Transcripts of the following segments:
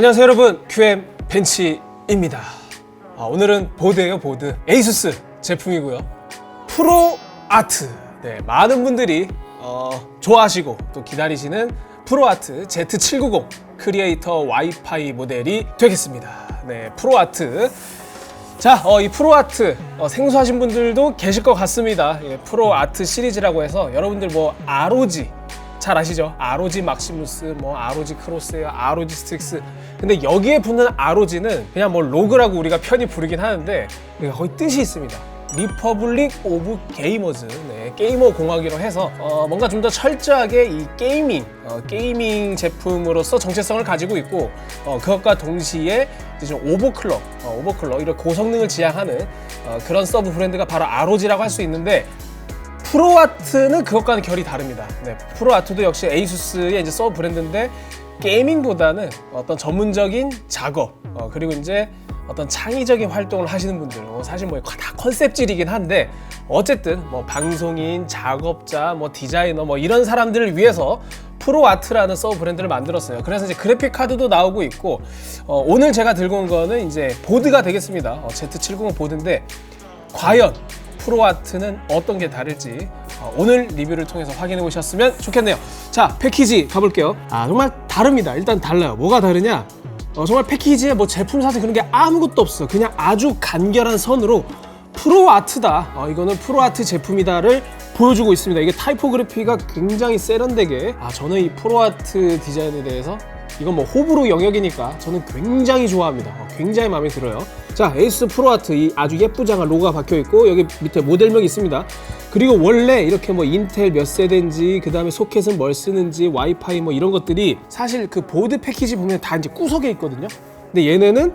안녕하세요 여러분, QM 벤치입니다. 오늘은 보드예요. 보드 에이수스 제품이고요. 프로아트, 많은 분들이 좋아하시고 또 기다리시는 프로아트 Z790 크리에이터 와이파이 모델이 되겠습니다. 프로아트. 자, 이 프로아트 생소하신 분들도 계실 것 같습니다. 프로아트 시리즈라고 해서 여러분들 뭐 ROG 잘 아시죠? ROG 막시무스, 뭐 ROG 크로스, ROG 스틱스. 근데 여기에 붙는 ROG는 그냥 뭐 로그라고 우리가 편히 부르긴 하는데 거의 뜻이 있습니다. 리퍼블릭 오브 게이머즈, 게이머 공학이라고 해서 뭔가 좀 더 철저하게 이 게이밍 제품으로서 정체성을 가지고 있고, 그것과 동시에 이제 좀 오버클럭 이런 고성능을 지향하는 그런 서브 브랜드가 바로 ROG라고 할 수 있는데, 프로아트는 그것과는 결이 다릅니다. 프로아트도 역시 에이수스의 이제 서브 브랜드인데, 게이밍보다는 어떤 전문적인 작업, 그리고 이제 어떤 창의적인 활동을 하시는 분들, 사실 뭐 다 컨셉질이긴 한데, 어쨌든 뭐 방송인, 작업자, 뭐 디자이너, 뭐 이런 사람들을 위해서 프로아트라는 서브 브랜드를 만들었어요. 그래서 이제 그래픽 카드도 나오고 있고, 오늘 제가 들고 온 거는 이제 보드가 되겠습니다. Z790 보드인데, 과연 프로아트는 어떤 게 다를지 오늘 리뷰를 통해서 확인해 보셨으면 좋겠네요. 자, 패키지 가볼게요. 정말 다릅니다. 일단 달라요. 뭐가 다르냐? 정말 패키지에 뭐 제품 사진 그런 게 아무것도 없어. 그냥 아주 간결한 선으로 프로아트다, 이거는 프로아트 제품이다를 보여주고 있습니다. 이게 타이포그래피가 굉장히 세련되게, 저는 이 프로아트 디자인에 대해서, 이건 뭐 호불호 영역이니까 저는 굉장히 좋아합니다. 굉장히 마음에 들어요. 자, 에이수스 프로아트, 이 아주 예쁘장한 로고가 박혀 있고, 여기 밑에 모델명이 있습니다. 그리고 원래 이렇게 뭐 인텔 몇 세대인지, 그 다음에 소켓은 뭘 쓰는지, 와이파이 뭐 이런 것들이 사실 그 보드 패키지 보면 다 이제 구석에 있거든요. 근데 얘네는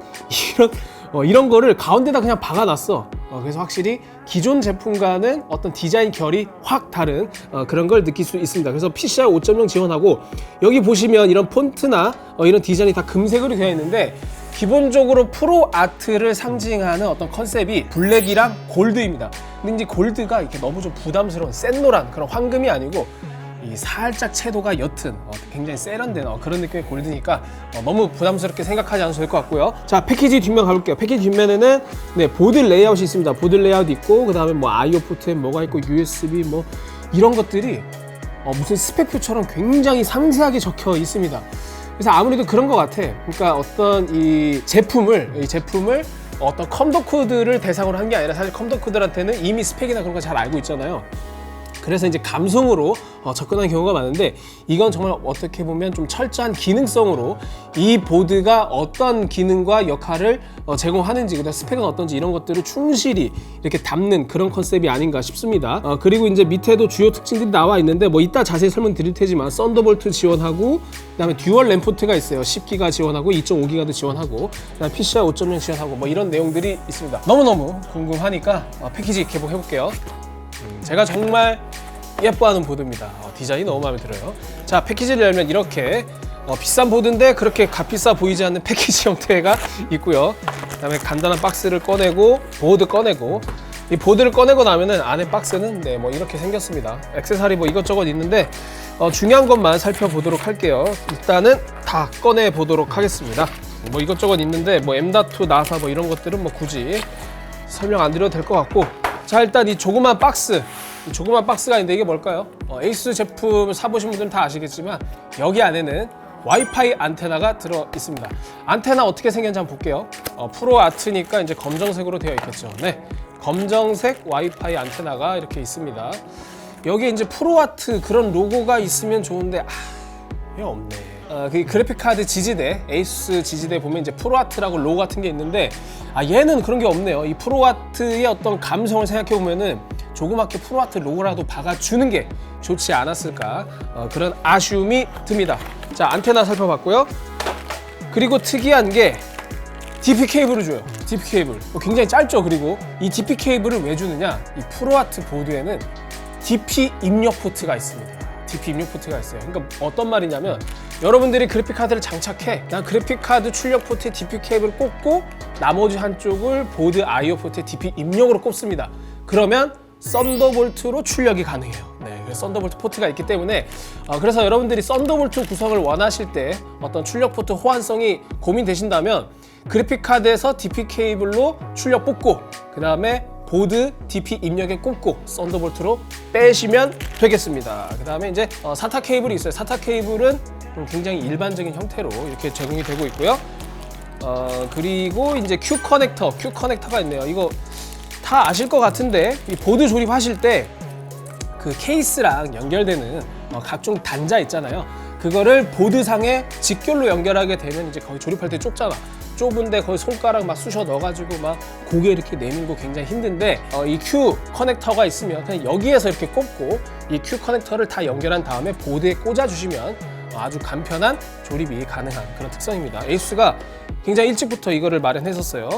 이런 거를 가운데다 그냥 박아놨어. 그래서 확실히 기존 제품과는 어떤 디자인 결이 확 다른 그런 걸 느낄 수 있습니다. 그래서 PCI 5.0 지원하고, 여기 보시면 이런 폰트나 이런 디자인이 다 금색으로 되어 있는데, 기본적으로 프로아트를 상징하는 어떤 컨셉이 블랙이랑 골드입니다. 근데 이제 골드가 이렇게 너무 좀 부담스러운 센 노란 그런 황금이 아니고, 이 살짝 채도가 옅은 굉장히 세련된 그런 느낌의 골드니까 너무 부담스럽게 생각하지 않으셔도 될 것 같고요. 자, 패키지 뒷면 가볼게요. 패키지 뒷면에는 보드 레이아웃이 있습니다. 보드 레이아웃 있고, 그 다음에 뭐 IO 포트에 뭐가 있고, USB 뭐 이런 것들이 무슨 스펙표처럼 굉장히 상세하게 적혀 있습니다. 그래서 아무래도 그런 것 같아. 그러니까 어떤 이 제품을 어떤 컴퓨터 코드를 대상으로 한 게 아니라, 사실 컴퓨터 코드한테는 이미 스펙이나 그런 거 잘 알고 있잖아요. 그래서 이제 감성으로 접근하는 경우가 많은데, 이건 정말 어떻게 보면 좀 철저한 기능성으로 이 보드가 어떤 기능과 역할을 제공하는지, 그다음 스펙은 어떤지 이런 것들을 충실히 이렇게 담는 그런 컨셉이 아닌가 싶습니다. 그리고 이제 밑에도 주요 특징들이 나와 있는데, 뭐 이따 자세히 설명드릴 테지만, 썬더볼트 지원하고, 그다음에 듀얼 램 포트가 있어요. 10기가 지원하고 2.5기가도 지원하고, 그다음에 PCI 5.0 지원하고, 뭐 이런 내용들이 있습니다. 너무너무 궁금하니까 패키지 개봉해 볼게요. 제가 정말 예뻐하는 보드입니다. 디자인이 너무 마음에 들어요. 자, 패키지를 열면 이렇게 비싼 보드인데 그렇게 값비싸 보이지 않는 패키지 형태가 있고요. 그 다음에 간단한 박스를 꺼내고, 보드 꺼내고, 이 보드를 꺼내고 나면은 안에 박스는 뭐 이렇게 생겼습니다. 액세서리 뭐 이것저것 있는데, 중요한 것만 살펴보도록 할게요. 일단은 다 꺼내 보도록 하겠습니다. 뭐 이것저것 있는데, 뭐 M.2 나사 뭐 이런 것들은 뭐 굳이 설명 안 드려도 될 것 같고, 자, 일단 이 조그만 박스가 있는데, 이게 뭘까요? 에이수스 제품 사보신 분들은 다 아시겠지만, 여기 안에는 와이파이 안테나가 들어 있습니다. 안테나 어떻게 생겼는지 한번 볼게요. 프로아트니까 이제 검정색으로 되어 있겠죠. 검정색 와이파이 안테나가 이렇게 있습니다. 여기에 이제 프로아트 그런 로고가 있으면 좋은데, 이게 없네. 그 그래픽카드 지지대, 에이수스 지지대 보면 이제 프로아트라고 로고 같은 게 있는데, 얘는 그런 게 없네요. 이 프로아트의 어떤 감성을 생각해 보면은 조그맣게 프로아트 로고라도 박아주는 게 좋지 않았을까, 그런 아쉬움이 듭니다. 자, 안테나 살펴봤고요. 그리고 특이한 게 DP 케이블을 줘요. DP 케이블 굉장히 짧죠. 그리고 이 DP 케이블을 왜 주느냐, 이 프로아트 보드에는 DP 입력 포트가 있습니다. DP 입력 포트가 있어요. 그러니까 어떤 말이냐면, 여러분들이 그래픽카드를 장착해, 난 그래픽카드 출력 포트에 DP 케이블을 꽂고, 나머지 한쪽을 보드 IO 포트에 DP 입력으로 꼽습니다. 그러면 썬더볼트로 출력이 가능해요. 네, 그래서 썬더볼트 포트가 있기 때문에 그래서 여러분들이 썬더볼트 구성을 원하실 때 어떤 출력 포트 호환성이 고민되신다면 그래픽 카드에서 DP 케이블로 출력 뽑고 그 다음에 보드 DP 입력에 꽂고 썬더볼트로 빼시면 되겠습니다. 그 다음에 이제 사타 케이블이 있어요. 사타 케이블은 굉장히 일반적인 형태로 이렇게 제공이 되고 있고요. 그리고 이제 Q 커넥터가 있네요. 이거 다 아실 것 같은데 이 보드 조립하실 때 그 케이스랑 연결되는 각종 단자 있잖아요. 그거를 보드상에 직결로 연결하게 되면 이제 거의 조립할 때 좁잖아. 좁은데 거의 손가락 막 쑤셔 넣어가지고 막 고개 이렇게 내밀고 굉장히 힘든데 이 Q 커넥터가 있으면 그냥 여기에서 이렇게 꼽고 이 Q 커넥터를 다 연결한 다음에 보드에 꽂아주시면 아주 간편한 조립이 가능한 그런 특성입니다. 에이수스가 굉장히 일찍부터 이거를 마련했었어요.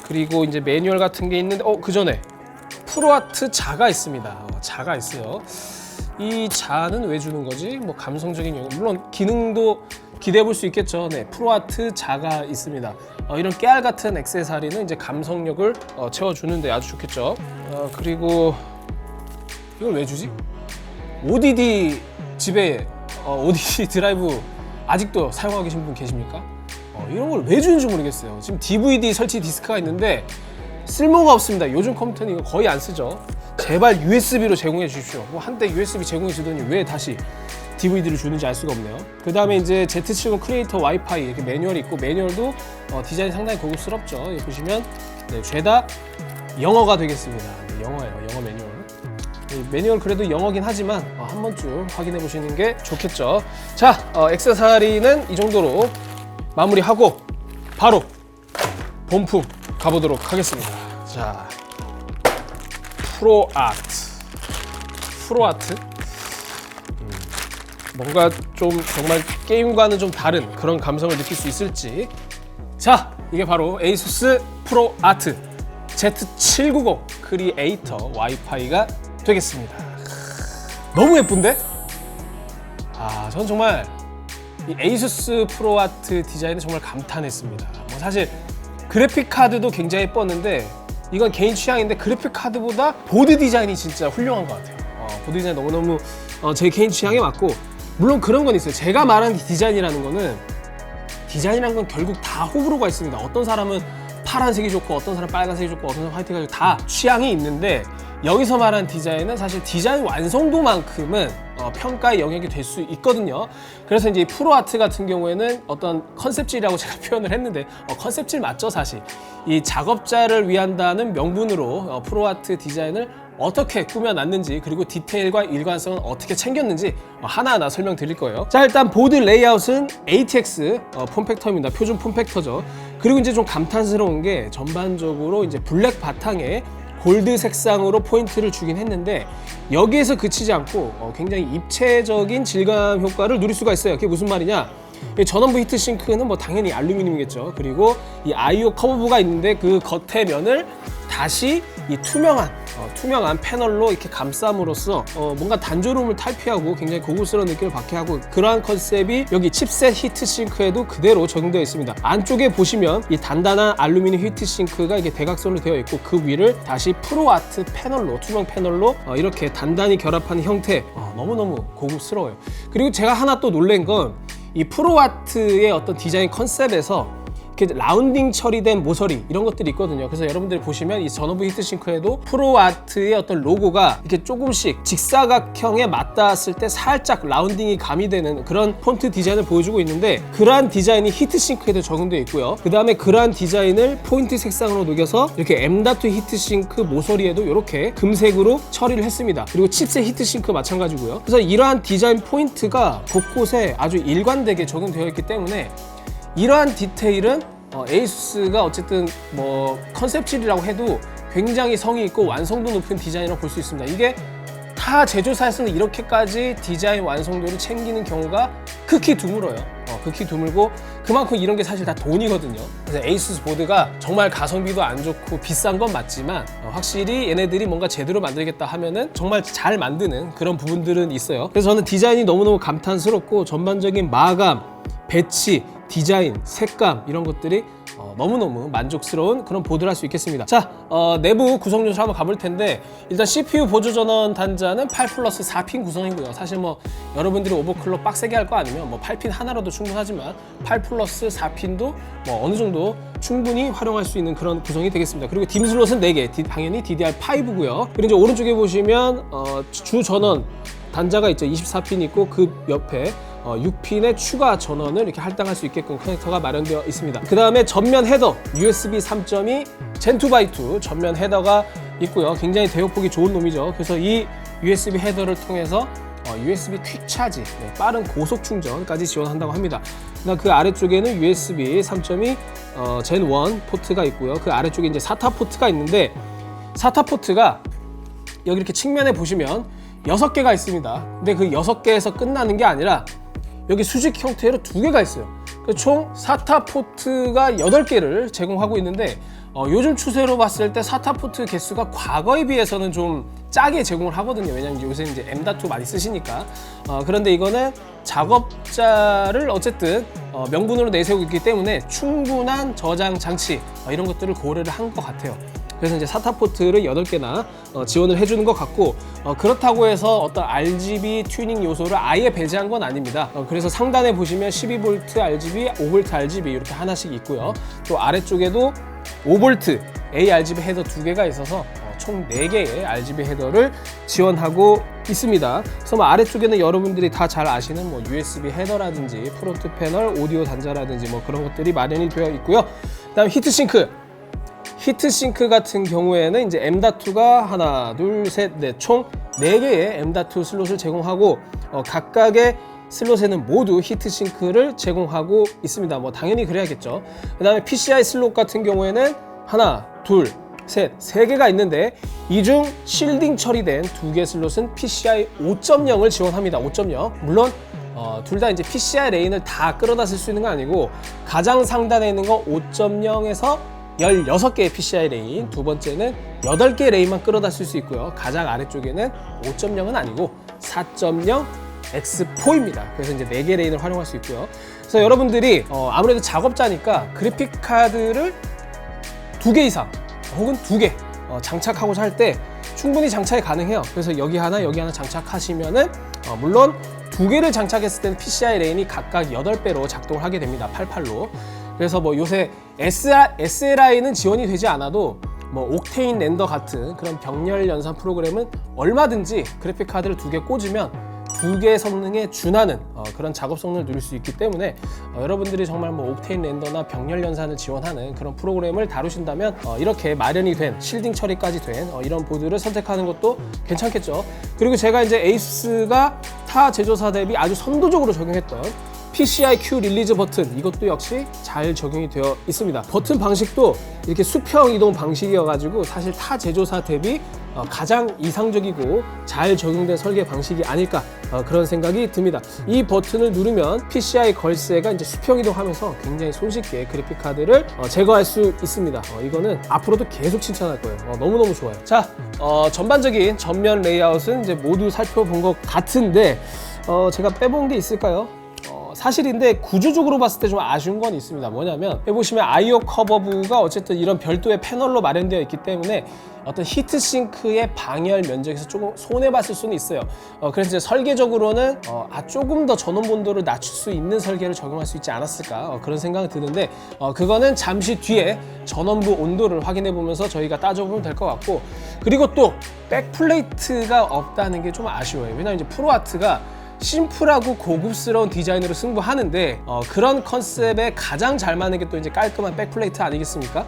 그리고 이제 매뉴얼 같은 게 있는데 그 전에 프로아트 자가 있습니다. 자가 있어요. 이 자는 왜 주는 거지? 뭐 감성적인 영역, 물론 기능도 기대해 볼 수 있겠죠. 네, 프로아트 자가 있습니다. 이런 깨알 같은 액세서리는 이제 감성력을 채워주는데 아주 좋겠죠. 그리고 이걸 왜 주지? ODD 집에 ODD 드라이브 아직도 사용하고 계신 분 계십니까? 이런 걸 왜 주는지 모르겠어요. 지금 DVD 설치 디스크가 있는데 쓸모가 없습니다. 요즘 컴퓨터는 이거 거의 안 쓰죠. 제발 USB로 제공해 주십시오. 뭐 한때 USB 제공해 주더니 왜 다시 DVD를 주는지 알 수가 없네요. 그 다음에 이제 Z70 크리에이터 와이파이 이렇게 매뉴얼이 있고 매뉴얼도 디자인이 상당히 고급스럽죠. 여기 보시면 네, 죄다 영어가 되겠습니다. 네, 영어예요. 영어 매뉴얼. 매뉴얼 그래도 영어긴 하지만 한 번쯤 확인해 보시는 게 좋겠죠. 자, 액세서리는 이 정도로 마무리하고 바로 본품 가보도록 하겠습니다. 자, 프로아트 뭔가 좀 정말 게임과는 좀 다른 그런 감성을 느낄 수 있을지. 자, 이게 바로 에이수스 프로아트 Z790 크리에이터 와이파이가 되겠습니다. 너무 예쁜데? 전 정말 이 에이수스 프로아트 디자인에 정말 감탄했습니다. 뭐 사실 그래픽 카드도 굉장히 예뻤는데 이건 개인 취향인데 그래픽 카드보다 보드 디자인이 진짜 훌륭한 것 같아요. 보드 디자인 너무너무 제 개인 취향에 맞고, 물론 그런 건 있어요. 제가 말하는 디자인이라는 건 결국 다 호불호가 있습니다. 어떤 사람은 파란색이 좋고 어떤 사람은 빨간색이 좋고 어떤 사람은 화이트가 좋고 다 취향이 있는데, 여기서 말한 디자인은 사실 디자인 완성도만큼은 평가의 영역이 될 수 있거든요. 그래서 이제 프로아트 같은 경우에는 어떤 컨셉질이라고 제가 표현을 했는데 컨셉질 맞죠 사실. 이 작업자를 위한다는 명분으로 프로아트 디자인을 어떻게 꾸며놨는지, 그리고 디테일과 일관성은 어떻게 챙겼는지 하나하나 설명드릴 거예요. 자, 일단 보드 레이아웃은 ATX 폼팩터입니다. 표준 폼팩터죠. 그리고 이제 좀 감탄스러운 게 전반적으로 이제 블랙 바탕에 골드 색상으로 포인트를 주긴 했는데, 여기에서 그치지 않고 굉장히 입체적인 질감 효과를 누릴 수가 있어요. 그게 무슨 말이냐? 전원부 히트싱크는 뭐 당연히 알루미늄이겠죠. 그리고 이 IO 커브가 있는데 그 겉의 면을 다시 이 투명한 패널로 이렇게 감쌈으로써 뭔가 단조로움을 탈피하고 굉장히 고급스러운 느낌을 받게 하고, 그러한 컨셉이 여기 칩셋 히트싱크에도 그대로 적용되어 있습니다. 안쪽에 보시면 이 단단한 알루미늄 히트싱크가 이게 대각선으로 되어 있고, 그 위를 다시 프로아트 패널로, 투명 패널로 이렇게 단단히 결합하는 형태, 너무너무 고급스러워요. 그리고 제가 하나 또 놀란 건 이 프로아트의 어떤 디자인 컨셉에서 이렇게 라운딩 처리된 모서리 이런 것들이 있거든요. 그래서 여러분들이 보시면 이 전원부 히트싱크에도 프로아트의 어떤 로고가 이렇게 조금씩 직사각형에 맞닿았을 때 살짝 라운딩이 가미되는 그런 폰트 디자인을 보여주고 있는데, 그러한 디자인이 히트싱크에도 적용되어 있고요. 그 다음에 그러한 디자인을 포인트 색상으로 녹여서 이렇게 M.2 히트싱크 모서리에도 이렇게 금색으로 처리를 했습니다. 그리고 칩셋 히트싱크 마찬가지고요. 그래서 이러한 디자인 포인트가 곳곳에 아주 일관되게 적용되어 있기 때문에 이러한 디테일은 에이수스가 어쨌든 뭐 컨셉질이라고 해도 굉장히 성의 있고 완성도 높은 디자인이라고 볼 수 있습니다. 이게 타 제조사에서는 이렇게까지 디자인 완성도를 챙기는 경우가 극히 드물어요. 극히 드물고, 그만큼 이런 게 사실 다 돈이거든요. 그래서 에이수스 보드가 정말 가성비도 안 좋고 비싼 건 맞지만 확실히 얘네들이 뭔가 제대로 만들겠다 하면은 정말 잘 만드는 그런 부분들은 있어요. 그래서 저는 디자인이 너무너무 감탄스럽고, 전반적인 마감, 배치, 디자인, 색감 이런 것들이 너무너무 만족스러운 그런 보드를 할 수 있겠습니다. 자, 내부 구성 요소 한번 가볼 텐데, 일단 CPU 보조 전원 단자는 8+4핀 구성이고요. 사실 뭐 여러분들이 오버클럭 빡세게 할 거 아니면 뭐 8핀 하나로도 충분하지만 8+4핀도 뭐 어느 정도 충분히 활용할 수 있는 그런 구성이 되겠습니다. 그리고 딤 슬롯은 4개, 당연히 DDR5고요. 그리고 이제 오른쪽에 보시면 주 전원 단자가 있죠. 24핀 있고 그 옆에 6핀의 추가 전원을 이렇게 할당할 수 있게끔 커넥터가 마련되어 있습니다. 그 다음에 전면 헤더 USB 3.2 Gen2x2 전면 헤더가 있고요. 굉장히 대역폭이 좋은 놈이죠. 그래서 이 USB 헤더를 통해서 USB 퀵 차지, 빠른 고속 충전까지 지원한다고 합니다. 그다음 그 아래쪽에는 USB 3.2 Gen1 포트가 있고요. 그 아래쪽에 이제 SATA 포트가 있는데, SATA 포트가 여기 이렇게 측면에 보시면 6개가 있습니다. 근데 그 6개에서 끝나는 게 아니라 여기 수직 형태로 2개가 있어요. 총 SATA 포트가 8개를 제공하고 있는데, 요즘 추세로 봤을 때 SATA 포트 개수가 과거에 비해서는 좀 짜게 제공을 하거든요. 왜냐면 요새 이제 M.2 많이 쓰시니까. 그런데 이거는 작업자를 어쨌든 명분으로 내세우고 있기 때문에 충분한 저장 장치 이런 것들을 고려를 한 것 같아요. 그래서 이제 SATA 포트를 8개나 지원을 해주는 것 같고, 그렇다고 해서 어떤 RGB 튜닝 요소를 아예 배제한 건 아닙니다. 그래서 상단에 보시면 12V RGB, 5V RGB 이렇게 하나씩 있고요. 또 아래쪽에도 5V ARGB 헤더 2개가 있어서 총 4개의 RGB 헤더를 지원하고 있습니다. 그래서 뭐 아래쪽에는 여러분들이 다 잘 아시는 뭐 USB 헤더라든지 프론트 패널, 오디오 단자라든지 뭐 그런 것들이 마련이 되어 있고요. 그다음 히트싱크. 히트싱크 같은 경우에는 이제 M.2가 하나, 둘, 셋, 넷, 총 4개의 M.2 슬롯을 제공하고, 각각의 슬롯에는 모두 히트싱크를 제공하고 있습니다. 뭐 당연히 그래야겠죠. 그 다음에 PCI 슬롯 같은 경우에는 하나, 둘, 셋, 3개가 있는데, 이 중 실딩 처리된 2개 슬롯은 PCI 5.0을 지원합니다. 5.0. 물론 둘 다 이제 PCI 레인을 다 끌어다 쓸 수 있는 건 아니고, 가장 상단에 있는 거 5.0에서 16개의 PCI 레인, 두 번째는 8개의 레인만 끌어다 쓸 수 있고요. 가장 아래쪽에는 5.0은 아니고 4.0 X4입니다. 그래서 이제 4개 레인을 활용할 수 있고요. 그래서 여러분들이 아무래도 작업자니까 그래픽 카드를 2개 이상 혹은 2개 장착하고자 할 때 충분히 장착이 가능해요. 그래서 여기 하나 장착하시면은 물론 2개를 장착했을 때는 PCI 레인이 각각 8배로 작동을 하게 됩니다. 88로. 그래서 뭐 요새 SLI는 지원이 되지 않아도 뭐 옥테인 렌더 같은 그런 병렬 연산 프로그램은 얼마든지 그래픽 카드를 2개 꽂으면 2개의 성능에 준하는 그런 작업 성능을 누릴 수 있기 때문에 여러분들이 정말 뭐 옥테인 렌더나 병렬 연산을 지원하는 그런 프로그램을 다루신다면 이렇게 마련이 된 실딩 처리까지 된 이런 보드를 선택하는 것도 괜찮겠죠. 그리고 제가 이제 에이수스가 타 제조사 대비 아주 선도적으로 적용했던 PCI Q 릴리즈 버튼, 이것도 역시 잘 적용이 되어 있습니다. 버튼 방식도 이렇게 수평 이동 방식이어가지고 사실 타 제조사 대비 가장 이상적이고 잘 적용된 설계 방식이 아닐까 그런 생각이 듭니다. 이 버튼을 누르면 PCI 걸쇠가 이제 수평 이동하면서 굉장히 손쉽게 그래픽 카드를 제거할 수 있습니다. 이거는 앞으로도 계속 칭찬할 거예요. 너무너무 좋아요. 자, 전반적인 전면 레이아웃은 이제 모두 살펴본 것 같은데 제가 빼본 게 있을까요? 사실인데 구조적으로 봤을 때 좀 아쉬운 건 있습니다. 뭐냐면 해보시면 IO 커버부가 어쨌든 이런 별도의 패널로 마련되어 있기 때문에 어떤 히트싱크의 방열 면적에서 조금 손해봤을 수는 있어요. 그래서 이제 설계적으로는 조금 더 전원 본도를 낮출 수 있는 설계를 적용할 수 있지 않았을까 그런 생각이 드는데, 그거는 잠시 뒤에 전원부 온도를 확인해 보면서 저희가 따져보면 될 것 같고, 그리고 또 백플레이트가 없다는 게 좀 아쉬워요. 왜냐면 이제 프로아트가 심플하고 고급스러운 디자인으로 승부하는데 그런 컨셉에 가장 잘 맞는 게 또 이제 깔끔한 백플레이트 아니겠습니까?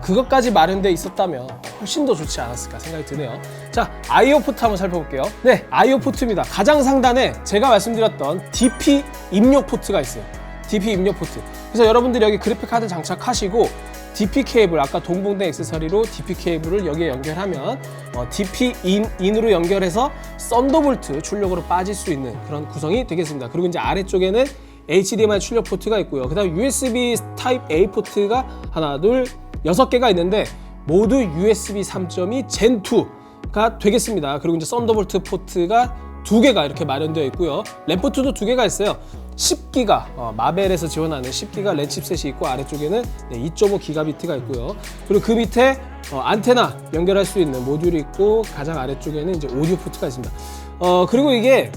그것까지 마련되어 있었다면 훨씬 더 좋지 않았을까 생각이 드네요. 자, IO 포트 한번 살펴볼게요. 네, IO 포트입니다. 가장 상단에 제가 말씀드렸던 DP 입력 포트가 있어요. DP 입력 포트. 그래서 여러분들이 여기 그래픽 카드 장착하시고 DP 케이블, 아까 동봉된 액세서리로 DP 케이블을 여기에 연결하면 DP 인으로 연결해서 썬더볼트 출력으로 빠질 수 있는 그런 구성이 되겠습니다. 그리고 이제 아래쪽에는 HDMI 출력 포트가 있고요. 그 다음 USB 타입 A 포트가 하나, 둘, 6개가 있는데 모두 USB 3.2 Gen2가 되겠습니다. 그리고 이제 썬더볼트 포트가 2개가 이렇게 마련되어 있고요. 램 포트도 2개가 있어요. 10기가 마벨에서 지원하는 10기가 랜 칩셋이 있고 아래쪽에는 2.5기가비트가 있고요. 그리고 그 밑에 안테나 연결할 수 있는 모듈이 있고 가장 아래쪽에는 이제 오디오 포트가 있습니다. 그리고 이게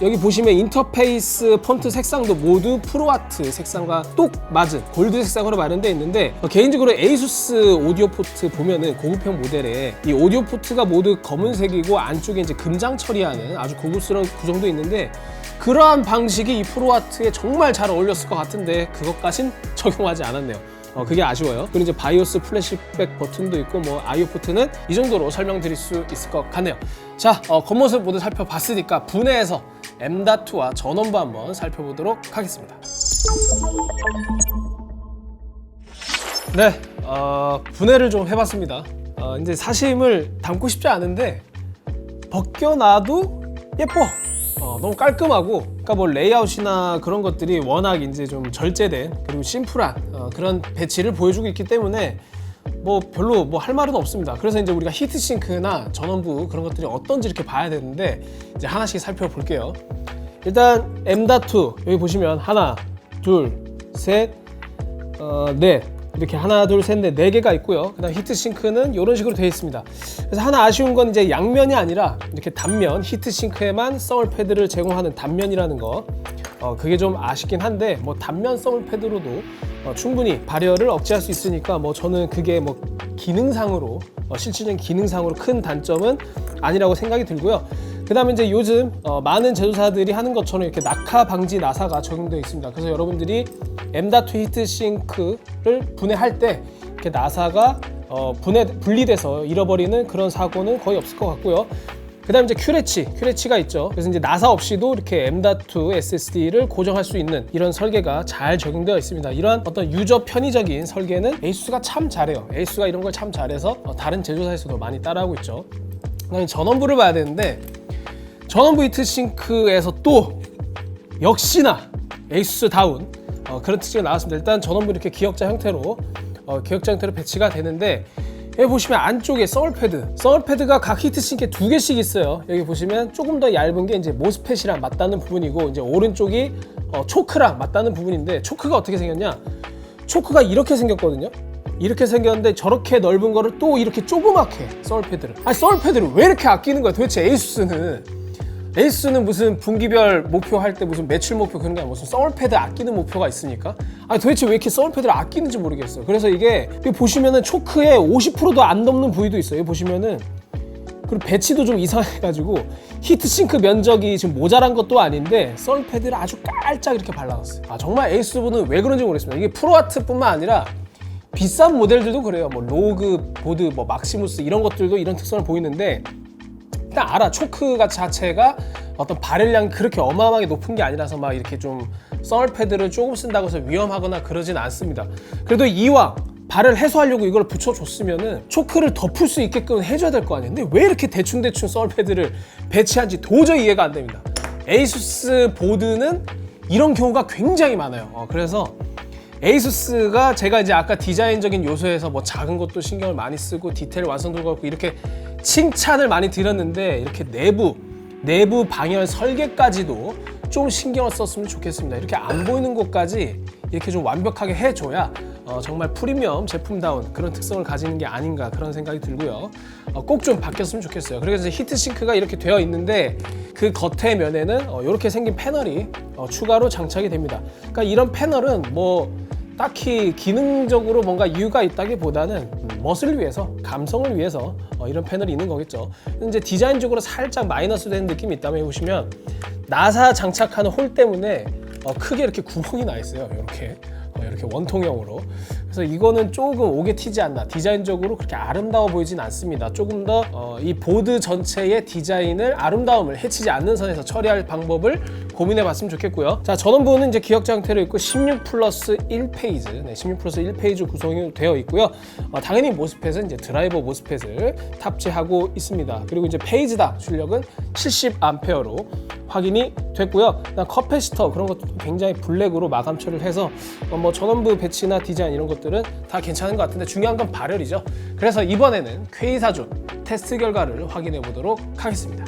여기 보시면 인터페이스 폰트 색상도 모두 프로아트 색상과 똑 맞은 골드 색상으로 마련되어 있는데 개인적으로 에이수스 오디오 포트 보면은 고급형 모델에 이 오디오 포트가 모두 검은색이고 안쪽에 이제 금장 처리하는 아주 고급스러운 구성도 있는데 그러한 방식이 이 프로아트에 정말 잘 어울렸을 것 같은데 그것까진 적용하지 않았네요. 그게 아쉬워요. 그리고 이제 바이오스 플래시백 버튼도 있고 뭐 IO 포트는 이 정도로 설명드릴 수 있을 것 같네요. 자, 겉모습 모두 살펴봤으니까 분해해서 M.2와 전원부 한번 살펴보도록 하겠습니다. 네, 분해를 좀 해봤습니다. 이제 사심을 담고 싶지 않은데 벗겨놔도 예뻐. 너무 깔끔하고, 그러니까 뭐 레이아웃이나 그런 것들이 워낙 이제 좀 절제된 그리고 심플한 그런 배치를 보여주고 있기 때문에 뭐 별로 뭐 할 말은 없습니다. 그래서 이제 우리가 히트싱크나 전원부 그런 것들이 어떤지 이렇게 봐야 되는데 이제 하나씩 살펴볼게요. 일단 M.2 여기 보시면 하나, 둘, 셋, 넷 이렇게 하나, 둘, 셋, 넷 4개가 있고요. 그 다음 히트싱크는 이런 식으로 되어 있습니다. 그래서 하나 아쉬운 건 이제 양면이 아니라 이렇게 단면, 히트싱크에만 썰 패드를 제공하는 단면이라는 거. 그게 좀 아쉽긴 한데 뭐 단면 썰 패드로도 충분히 발열을 억제할 수 있으니까 뭐 저는 그게 뭐 기능상으로 실질적인 기능상으로 큰 단점은 아니라고 생각이 들고요. 그 다음에 이제 요즘 많은 제조사들이 하는 것처럼 이렇게 낙하 방지 나사가 적용되어 있습니다. 그래서 여러분들이 M.2 히트싱크를 분해할 때 이렇게 나사가 분리돼서 잃어버리는 그런 사고는 거의 없을 것 같고요. 그 다음에 이제 큐레치가 있죠. 그래서 이제 나사 없이도 이렇게 M.2 SSD를 고정할 수 있는 이런 설계가 잘 적용되어 있습니다. 이런 어떤 유저 편의적인 설계는 에이수스가 참 잘해요. 에이수스가 이런 걸 참 잘해서 다른 제조사에서도 많이 따라하고 있죠. 그 다음에 전원부를 봐야 되는데 전원부 히트싱크에서 또 역시나 에이수스다운 그런 특징이 나왔습니다. 일단 전원부 이렇게 기역자 형태로 배치가 되는데 여기 보시면 안쪽에 썰패드가 각 히트싱크에 2개씩 있어요. 여기 보시면 조금 더 얇은 게 이제 모스펫이랑 맞닿는 부분이고 이제 오른쪽이 초크랑 맞닿는 부분인데 초크가 어떻게 생겼냐? 초크가 이렇게 생겼거든요. 이렇게 생겼는데 저렇게 넓은 거를 또 이렇게 조그맣게 썰패드를 왜 이렇게 아끼는 거야? 도대체 에이수스는 무슨 분기별 목표 할 때 무슨 매출 목표 그런 게 아니라 무슨 썰패드 아끼는 목표가 있으니까 도대체 왜 이렇게 썰패드를 아끼는지 모르겠어. 그래서 이게 보시면은 초크의 50%도 안 넘는 부위도 있어요. 여기 보시면은 그리고 배치도 좀 이상해가지고 히트싱크 면적이 지금 모자란 것도 아닌데 썰패드를 아주 깔짝 이렇게 발라놨어요. 정말 에이수스는 왜 그런지 모르겠습니다. 이게 프로아트뿐만 아니라 비싼 모델들도 그래요. 뭐 로그 보드, 뭐 막시무스 이런 것들도 이런 특성을 보이는데 일단 알아. 초크 자체가 어떤 발열량이 그렇게 어마어마하게 높은 게 아니라서 막 이렇게 좀 썰 패드를 조금 쓴다고 해서 위험하거나 그러진 않습니다. 그래도 이왕 발열 해소하려고 이걸 붙여줬으면은 초크를 덮을 수 있게끔 해줘야 될 거 아니에요. 근데 왜 이렇게 대충 썰 패드를 배치한지 도저히 이해가 안 됩니다. 에이수스 보드는 이런 경우가 굉장히 많아요. 그래서 에이수스가 제가 이제 아까 디자인적인 요소에서 뭐 작은 것도 신경을 많이 쓰고 디테일 완성도가 높고 이렇게 칭찬을 많이 드렸는데 이렇게 내부 방열 설계까지도 좀 신경을 썼으면 좋겠습니다. 이렇게 안 보이는 곳까지 이렇게 좀 완벽하게 해줘야 정말 프리미엄 제품다운 그런 특성을 가지는 게 아닌가 그런 생각이 들고요. 꼭 좀 바뀌었으면 좋겠어요. 그래서 히트싱크가 이렇게 되어 있는데 그 겉에 면에는 이렇게 생긴 패널이 추가로 장착이 됩니다. 그러니까 이런 패널은 뭐 딱히 기능적으로 뭔가 이유가 있다기보다는 멋을 위해서, 감성을 위해서 이런 패널이 있는 거겠죠. 이제 디자인적으로 살짝 마이너스 되는 느낌이 있다면 보시면 나사 장착하는 홀 때문에 크게 이렇게 구멍이 나 있어요. 이렇게 원통형으로. 그래서 이거는 조금 오게 튀지 않나. 디자인적으로 그렇게 아름다워 보이진 않습니다. 조금 더 이 보드 전체의 디자인을 아름다움을 해치지 않는 선에서 처리할 방법을 고민해 봤으면 좋겠고요. 자, 전원부는 이제 기역자 형태로 있고 16+1페이지 16+1페이지 구성이 되어 있고요. 당연히 모스펫은 이제 드라이버 모스펫을 탑재하고 있습니다. 그리고 이제 페이지당 출력은 70A로 확인이 됐고요. 커패시터 그런 것도 굉장히 블랙으로 마감 처리를 해서 뭐 전원부 배치나 디자인 이런 것들은 다 괜찮은 것 같은데 중요한 건 발열이죠. 그래서 이번에는 퀘이사존 테스트 결과를 확인해 보도록 하겠습니다.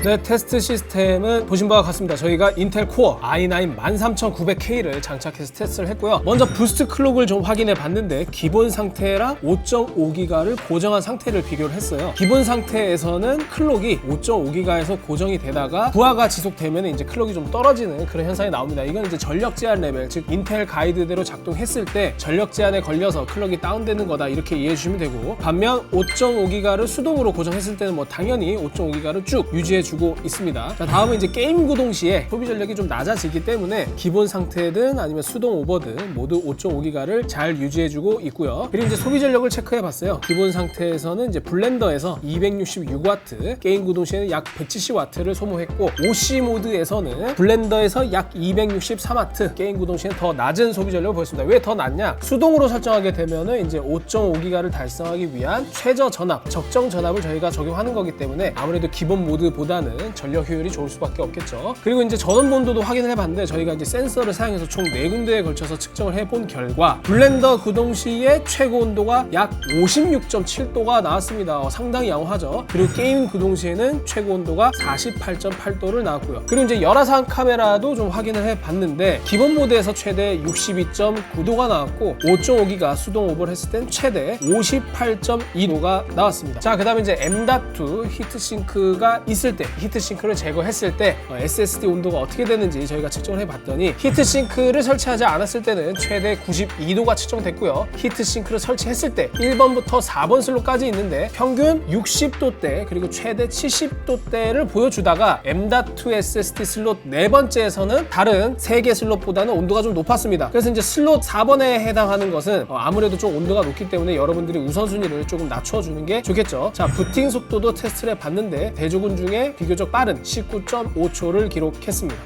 네, 테스트 시스템은 보신 바와 같습니다. 저희가 인텔 코어 i9 13900K를 장착해서 테스트를 했고요. 먼저 부스트 클록을 좀 확인해 봤는데 기본 상태랑 5.5GB를 고정한 상태를 비교를 했어요. 기본 상태에서는 클록이 5.5GB에서 고정이 되다가 부하가 지속되면 이제 클록이 좀 떨어지는 그런 현상이 나옵니다. 이건 이제 전력 제한 레벨, 즉 인텔 가이드대로 작동했을 때 전력 제한에 걸려서 클록이 다운되는 거다, 이렇게 이해해 주시면 되고, 반면 5.5GB를 수동으로 고정했을 때는 뭐 당연히 5.5GB를 쭉 유지해 주고 있습니다. 자, 다음은 이제 게임 구동 시에 소비 전력이 좀 낮아지기 때문에 기본 상태든 아니면 수동 오버든 모두 5.5GB를 잘 유지해 주고 있고요. 그리고 이제 소비 전력을 체크해 봤어요. 기본 상태에서는 이제 블렌더에서 266W, 게임 구동 시에는 약 170W를 소모했고, OC 모드에서는 블렌더에서 약 263W, 게임 구동 시에는 더 낮은 소비 전력을 보였습니다. 왜 더 낮냐? 수동으로 설정하게 되면은 이제 5.5GB를 달성하기 위한 최저 전압, 적정 전압을 저희가 적용하는 거기 때문에 아무래도 기본 모드보다는 전력 효율이 좋을 수밖에 없겠죠. 그리고 이제 전원 본도도 확인을 해봤는데 저희가 이제 센서를 사용해서 총 4군데에 걸쳐서 측정을 해본 결과 블렌더 구동 시의 최고 온도가 약 56.7도가 나왔습니다. 상당히 양호하죠. 그리고 게임 구동 시에는 최고 온도가 48.8도를 나왔고요. 그리고 이제 열화상 카메라도 좀 확인을 해봤는데 기본 모드에서 최대 62.9도가 나왔고 5.5GB 수동 오버를 했을 땐 최대 58.2도가 나왔습니다. 자, 그 다음에 이제 M.2 히트싱크가 있을 때, 히트싱크를 제거했을 때 SSD 온도가 어떻게 되는지 저희가 측정을 해봤더니 히트싱크를 설치하지 않았을 때는 최대 92도가 측정됐고요. 히트싱크를 설치했을 때 1번부터 4번 슬롯까지 있는데 평균 60도대 그리고 최대 70도대를 보여주다가 M.2 SSD 슬롯 4번째에서는 다른 3개 슬롯보다는 온도가 좀 높았습니다. 그래서 이제 슬롯 4번에 해당하는 것은 아무래도 좀 온도가 높기 때문에 여러분들이 우선순위를 조금 낮춰주는 게 좋겠죠. 자, 부팅 속도도 테스트를 해봤는데 대조군 중에 비교적 빠른 19.5초를 기록했습니다.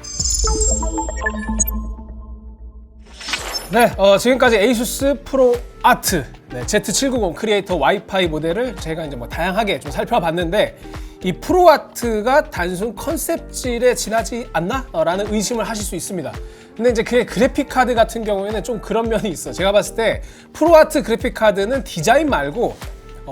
네, 지금까지 ASUS ProArt Z790 크리에이터 와이파이 모델을 제가 이제 뭐 다양하게 좀 살펴봤는데, 이 프로아트가 단순 컨셉질에 지나지 않나? 라는 의심을 하실 수 있습니다. 근데 이제 그의 그래픽 카드 같은 경우에는 좀 그런 면이 있어. 제가 봤을 때 프로아트 그래픽 카드는 디자인 말고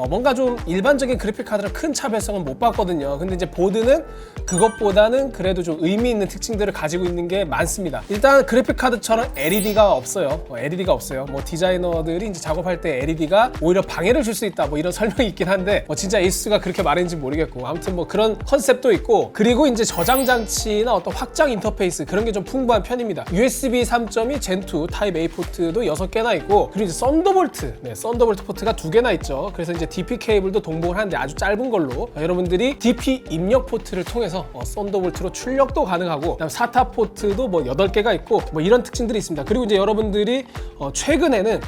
뭔가 좀 일반적인 그래픽 카드랑 큰 차별성은 못 봤거든요. 근데 이제 보드는 그것보다는 그래도 좀 의미 있는 특징들을 가지고 있는 게 많습니다. 일단 그래픽 카드처럼 LED가 없어요. LED가 없어요. 뭐 디자이너들이 이제 작업할 때 LED가 오히려 방해를 줄 수 있다, 뭐 이런 설명이 있긴 한데 진짜 ASUS가 그렇게 말했는지 모르겠고, 아무튼 뭐 그런 컨셉도 있고, 그리고 이제 저장 장치나 어떤 확장 인터페이스 그런 게 좀 풍부한 편입니다. USB 3.2 Gen2 타입 A 포트도 6개나 있고, 그리고 이제 썬더볼트, 썬더볼트 포트가 2개나 있죠. 그래서 이제 DP 케이블도 동봉을 하는데 아주 짧은 걸로 여러분들이 DP 입력 포트를 통해서 썬더볼트로 출력도 가능하고, 그다음 SATA 포트도 뭐 8개가 있고 뭐 이런 특징들이 있습니다. 그리고 이제 여러분들이 최근에는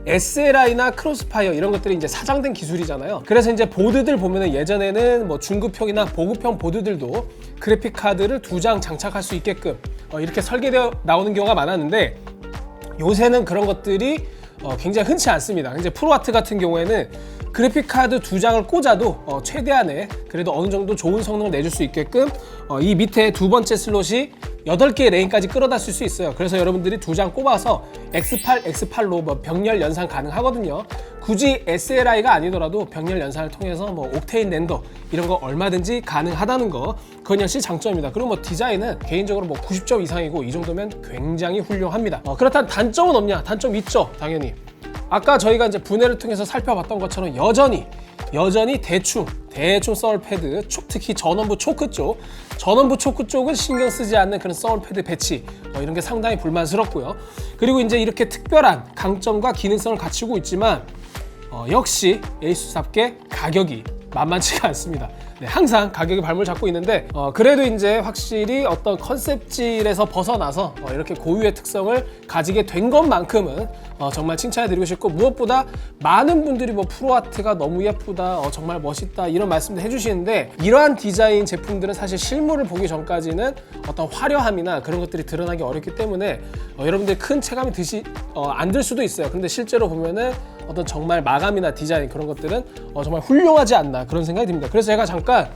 SLI나 크로스파이어 이런 것들이 이제 사장된 기술이잖아요. 그래서 이제 보드들 보면은 예전에는 뭐 중급형이나 보급형 보드들도 그래픽 카드를 2장 장착할 수 있게끔 이렇게 설계되어 나오는 경우가 많았는데, 요새는 그런 것들이 굉장히 흔치 않습니다. 이제 프로아트 같은 경우에는 그래픽 카드 2장을 꽂아도 최대한의 그래도 어느 정도 좋은 성능을 내줄 수 있게끔 이 밑에 두 번째 슬롯이 8개의 레인까지 끌어다 쓸 수 있어요. 그래서 여러분들이 2장 꼽아서 X8, X8로 뭐 병렬 연산 가능하거든요. 굳이 SLI가 아니더라도 병렬 연산을 통해서 뭐 옥테인 렌더 이런 거 얼마든지 가능하다는 거, 그건 역시 장점입니다. 그리고 뭐 디자인은 개인적으로 뭐 90점 이상이고 이 정도면 굉장히 훌륭합니다. 그렇다면 단점은 없냐? 단점 있죠, 당연히. 아까 저희가 이제 분해를 통해서 살펴봤던 것처럼 여전히 대충 서울 패드, 특히 전원부 초크 쪽은 신경 쓰지 않는 그런 서울 패드 배치, 이런 게 상당히 불만스럽고요. 그리고 이제 이렇게 특별한 강점과 기능성을 갖추고 있지만 역시 ASUS답게 가격이 만만치가 않습니다. 항상 가격이 발목을 잡고 있는데 그래도 이제 확실히 어떤 컨셉질에서 벗어나서 이렇게 고유의 특성을 가지게 된 것만큼은 정말 칭찬해드리고 싶고, 무엇보다 많은 분들이 뭐 프로아트가 너무 예쁘다, 정말 멋있다 이런 말씀도 해주시는데, 이러한 디자인 제품들은 사실 실물을 보기 전까지는 어떤 화려함이나 그런 것들이 드러나기 어렵기 때문에 여러분들 큰 체감이 안 들 수도 있어요. 그런데 실제로 보면은 어떤 정말 마감이나 디자인 그런 것들은 정말 훌륭하지 않나 그런 생각이 듭니다. 그래서 제가 잠깐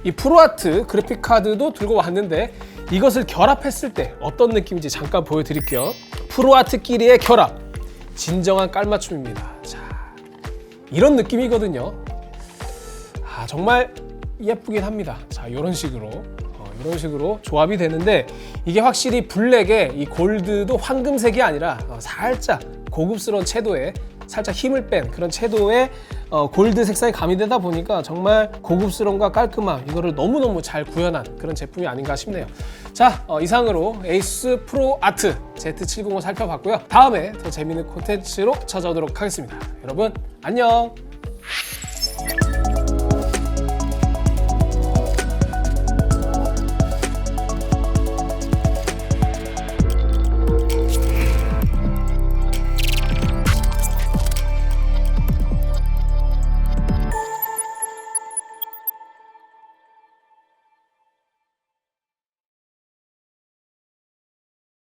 이 프로아트 그래픽 카드도 들고 왔는데 이것을 결합했을 때 어떤 느낌인지 잠깐 보여드릴게요. 프로아트끼리의 결합, 진정한 깔맞춤입니다. 자, 이런 느낌이거든요. 정말 예쁘긴 합니다. 자, 이런 식으로 이런 식으로 조합이 되는데 이게 확실히 블랙에 이 골드도 황금색이 아니라 살짝 고급스러운 채도에 살짝 힘을 뺀 그런 채도의 골드 색상이 가미되다 보니까 정말 고급스러움과 깔끔함 이거를 너무너무 잘 구현한 그런 제품이 아닌가 싶네요. 자, 이상으로 에이수스 프로 아트 Z705 살펴봤고요. 다음에 더 재밌는 콘텐츠로 찾아오도록 하겠습니다. 여러분 안녕.